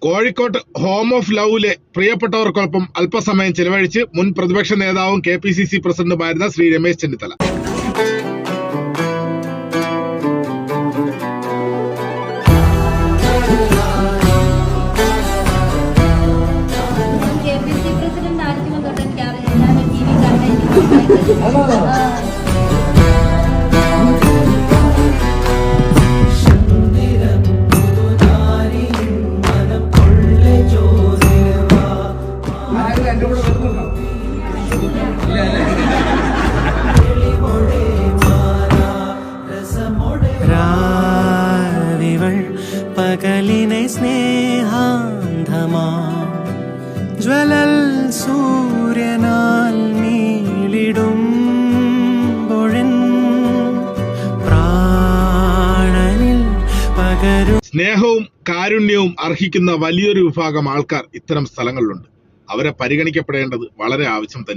കോഴിക്കോട്ട് home of ലവിലെ പ്രിയപ്പെട്ടവർക്കൊപ്പം അല്പസമയം ചെലവഴിച്ച് മുൻ പ്രതിപക്ഷ നേതാവും KPCC പ്രസിഡന്റുമായിരുന്ന ശ്രീ രമേശ് ചെന്നിത്തല. പകലിനെ സ്നേഹാന്ധമാ ജ്വലൽ സൂര്യനാൽ നീളിടും പ്രാണനിൽ പകരും. സ്നേഹവും കാരുണ്യവും അർഹിക്കുന്ന വലിയൊരു വിഭാഗം ആൾക്കാർ ഇത്തരം സ്ഥലങ്ങളിലുണ്ട്. അവരെ പരിഗണിക്കപ്പെടേണ്ടത് വളരെ ആവശ്യം തന്നെ.